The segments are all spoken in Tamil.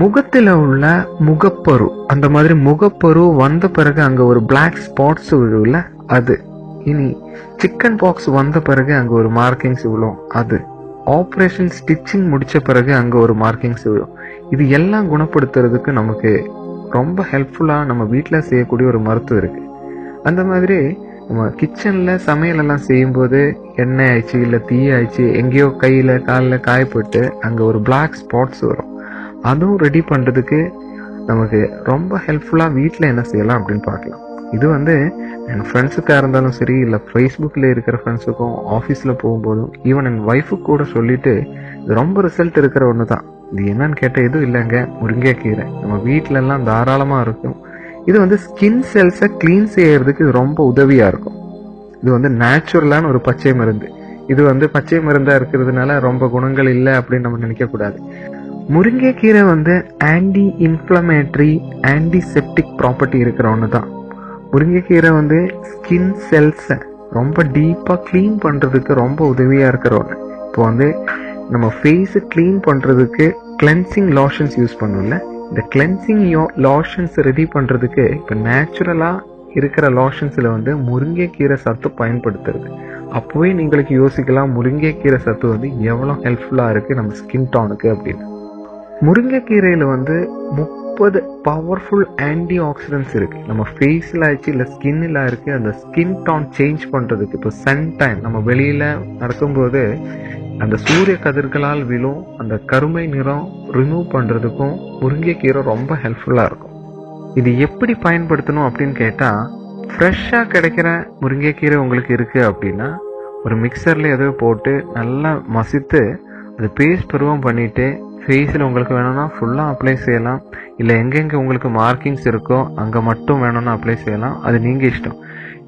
முகத்துல உள்ள முகப்பரு, அந்த மாதிரி முகப்பரு வந்த பிறகு அங்க ஒரு பிளாக் ஸ்பாட்ஸ் விழுல, அது. இனி சிக்கன் பாக்ஸ் வந்த பிறகு அங்க ஒரு மார்க்கிங்ஸ் விழும், அது. ஆப்ரேஷன் ஸ்டிச்சிங் முடிச்ச பிறகு அங்க ஒரு மார்க்கிங்ஸ் விழும். இது எல்லாம் குணப்படுத்துறதுக்கு நமக்கு ரொம்ப ஹெல்ப்ஃபுல்லா நம்ம வீட்டுல செய்யக்கூடிய ஒரு மருத்துவம் இருக்கு. அந்த மாதிரி நம்ம கிச்சன்ல சமையல் எல்லாம் செய்யும்போது எண்ணெய் ஆயிடுச்சு இல்ல தீ ஆயிடுச்சு, எங்கேயோ கையில காலில் காயப்பட்டு அங்க ஒரு பிளாக் ஸ்பாட்ஸ் வரும். அதுவும் ரெடி பண்றதுக்கு நமக்கு ரொம்ப ஹெல்ப்ஃபுல்லா வீட்டில் என்ன செய்யலாம் அப்படின்னு பார்க்கலாம். இது என் ஃப்ரெண்ட்ஸுக்காக இருந்தாலும் சரி, இல்லை ஃபேஸ்புக்கில் இருக்கிற ஃப்ரெண்ட்ஸுக்கும், ஆஃபீஸில் போகும்போதும், ஈவன் என் ஒய்ஃபுக்கு கூட சொல்லிட்டு இது ரொம்ப ரிசல்ட் இருக்கிற ஒன்று தான். இது என்னன்னு கேட்டால் எதுவும் இல்லைங்க, முருங்கைக்கீரை நம்ம வீட்டில எல்லாம் தாராளமாக இருக்கும். இது ஸ்கின் செல்ஸை கிளீன் செய்யறதுக்கு இது ரொம்ப உதவியாக இருக்கும். இது நேச்சுரலான ஒரு பச்சை மருந்து. இது பச்சை மருந்தாக இருக்கிறதுனால ரொம்ப குணங்கள் இல்லை அப்படின்னு நம்ம நினைக்கக்கூடாது. முருங்கைக்கீரை ஆன்டி இன்ஃப்ளமேட்டரி, ஆன்டிசெப்டிக் ப்ராப்பர்ட்டி இருக்கிற ஒன்று தான். முருங்கைக்கீரை ஸ்கின் செல்ஸை ரொம்ப டீப்பாக க்ளீன் பண்ணுறதுக்கு ரொம்ப உதவியாக இருக்கிற ஒன்று. இப்போ நம்ம ஃபேஸை க்ளீன் பண்ணுறதுக்கு கிளென்சிங் லாஷன்ஸ் யூஸ் பண்ணுவோம்ல, இந்த கிளென்சிங் லாஷன்ஸ் ரெடி பண்ணுறதுக்கு இப்போ நேச்சுரலாக இருக்கிற லாஷன்ஸில் முருங்கைக்கீரை சத்து பயன்படுத்துறது. அப்போவே நீங்களுக்கு யோசிக்கலாம், முருங்கைக்கீரை சத்து எவ்வளோ ஹெல்ப்ஃபுல்லாக இருக்குது நம்ம ஸ்கின் டோனுக்கு அப்படின்னு. முருங்கைக்கீரையில் 30 பவர்ஃபுல் ஆன்டி ஆக்சிடென்ட்ஸ் இருக்கு. நம்ம ஃபேஸில் ஆயிடுச்சு இல்லை ஸ்கின்னில் இருக்கு, அந்த ஸ்கின் டோன் சேஞ்ச் பண்ணுறதுக்கு. இப்போ சன் டைம் நம்ம வெளியில் நடக்கும்போது அந்த சூரிய கதிர்களால் விழும் அந்த கருமை நிறம் ரிமூவ் பண்ணுறதுக்கும் முருங்கைக்கீரை ரொம்ப ஹெல்ப்ஃபுல்லாக இருக்கும். இது எப்படி பயன்படுத்தணும் அப்படின்னு கேட்டால், ஃப்ரெஷ்ஷாக கிடைக்கிற முருங்கைக்கீரை உங்களுக்கு இருக்குது அப்படின்னா ஒரு மிக்சரில் ஏதோ போட்டு நல்லா மசித்து அது பேஸ்ட் பருவம் பண்ணிவிட்டு ஃபேஸில் உங்களுக்கு வேணும்னா ஃபுல்லாக அப்ளை செய்யலாம். இல்லை எங்கெங்கே உங்களுக்கு மார்க்கிங்ஸ் இருக்கோ அங்கே மட்டும் வேணும்னா அப்ளை செய்யலாம். அது நீங்கள் இஷ்டம்.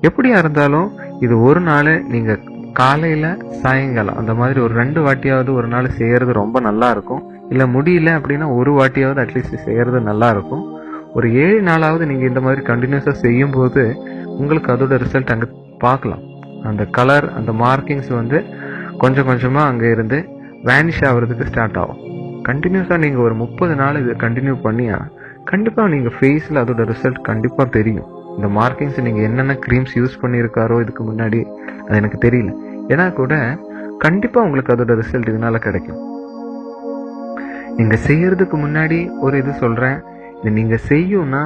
எப்படியா இருந்தாலும் இது ஒரு நாள் நீங்கள் காலையில் சாயங்காலம் அந்த மாதிரி ஒரு 2 வாட்டியாவது ஒரு நாள் செய்கிறது ரொம்ப நல்லா இருக்கும். இல்லை முடியல அப்படின்னா ஒரு வாட்டியாவது அட்லீஸ்ட் செய்கிறது நல்லா இருக்கும். ஒரு 7 நாளாவது நீங்கள் இந்த மாதிரி கண்டினியூஸாக செய்யும்போது உங்களுக்கு அதோட ரிசல்ட் அங்கே பார்க்கலாம். அந்த கலர், அந்த மார்க்கிங்ஸ் கொஞ்சம் கொஞ்சமாக அங்கே இருந்து வேனிஷ் ஆகிறதுக்கு ஸ்டார்ட் ஆகும். கண்டினியூஸாக நீங்கள் ஒரு 30 நாள் இதை கண்டினியூ பண்ணியா கண்டிப்பாக நீங்கள் ஃபேஸில் அதோட ரிசல்ட் கண்டிப்பாக தெரியும். இந்த மார்க்கிங்ஸ் நீங்கள் என்னென்ன க்ரீம்ஸ் யூஸ் பண்ணியிருக்காரோ இதுக்கு முன்னாடி அது எனக்கு தெரியல, ஏன்னா கூட கண்டிப்பாக உங்களுக்கு அதோட ரிசல்ட் இதனால கிடைக்கும். நீங்கள் செய்யறதுக்கு முன்னாடி ஒரு இது சொல்கிறேன், இது நீங்கள் செய்யணும்னா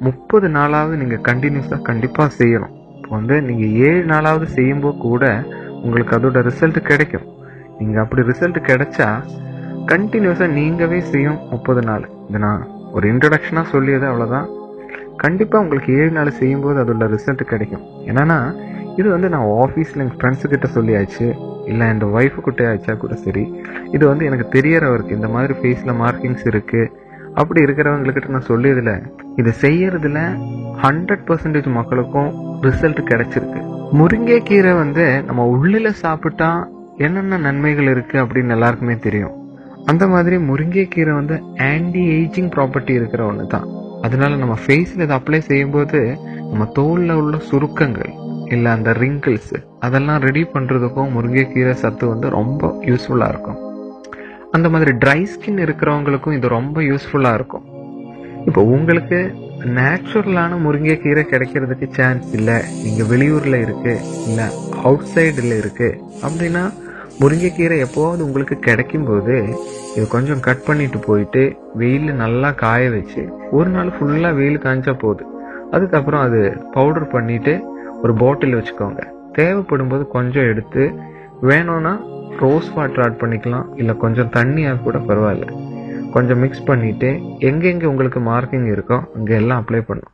30 நாளாவது நீங்கள் கண்டினியூஸாக கண்டிப்பாக செய்யணும். இப்போ நீங்கள் 7 நாளாவது செய்யும்போது கூட உங்களுக்கு அதோட ரிசல்ட் கிடைக்கும். நீங்கள் அப்படி ரிசல்ட் கிடைச்சா கண்டினியூஸாக நீங்கவே செய்யும் 30 நாள். இதை நான் ஒரு இன்ட்ரடக்ஷனாக சொல்லியது அவ்வளோதான். கண்டிப்பாக உங்களுக்கு 7 நாள் செய்யும்போது அதோட ரிசல்ட் கிடைக்கும். என்னன்னா இது நான் ஆஃபீஸில் எங்கள் ஃப்ரெண்ட்ஸுக்கிட்ட சொல்லியாச்சு, இல்லை என் ஒய்ஃபுக்கிட்ட ஆச்சா கூட சரி, இது எனக்கு தெரியறவருக்கு இந்த மாதிரி ஃபேஸில் மார்க்கிங்ஸ் இருக்குது அப்படி இருக்கிறவங்கக்கிட்ட நான் சொல்லியதில் இதை செய்யறதுல 100% மக்களுக்கும் ரிசல்ட் கிடைச்சிருக்கு. முருங்கைக்கீரை நம்ம உள்ளில் சாப்பிட்டா என்னென்ன நன்மைகள் இருக்குது அப்படின்னு எல்லாருக்குமே தெரியும். அந்த மாதிரி முருங்கைக்கீரை ஆன்டி ஏஜிங் ப்ராப்பர்ட்டி இருக்கிற ஒன்று தான். அதனால நம்ம ஃபேஸில் இதை அப்ளை செய்யும்போது நம்ம தோலில் உள்ள சுருக்கங்கள் இல்லை அந்த ரிங்கிள்ஸ் அதெல்லாம் ரெடி பண்ணுறதுக்கும் முருங்கைக்கீரை சத்து ரொம்ப யூஸ்ஃபுல்லாக இருக்கும். அந்த மாதிரி ட்ரை ஸ்கின் இருக்கிறவங்களுக்கும் இது ரொம்ப யூஸ்ஃபுல்லாக இருக்கும். இப்போ உங்களுக்கு நேச்சுரலான முருங்கைக்கீரை கிடைக்கிறதுக்கு சான்ஸ் இல்லை, நீங்கள் வெளியூரில் இருக்கு இல்லை அவுட் சைடில் இருக்கு அப்படின்னா முருங்கைக்கீரை எப்போவாவது உங்களுக்கு கிடைக்கும் போது இது கொஞ்சம் கட் பண்ணிட்டு போயிட்டு வெயில் நல்லா காய வச்சு ஒரு நாள் ஃபுல்லாக வெயில் காய்ச்சா போகுது. அதுக்கப்புறம் அது பவுடர் பண்ணிட்டு ஒரு பாட்டில் வச்சுக்கோங்க. தேவைப்படும் போது கொஞ்சம் எடுத்து வேணும்னா ரோஸ் வாட்டர் ஆட் பண்ணிக்கலாம், இல்லை கொஞ்சம் தண்ணியாக கூட பரவாயில்ல, கொஞ்சம் மிக்ஸ் பண்ணிட்டு எங்கெங்கே உங்களுக்கு மார்க்கிங் இருக்கோ அங்கே எல்லாம் அப்ளை பண்ணும்.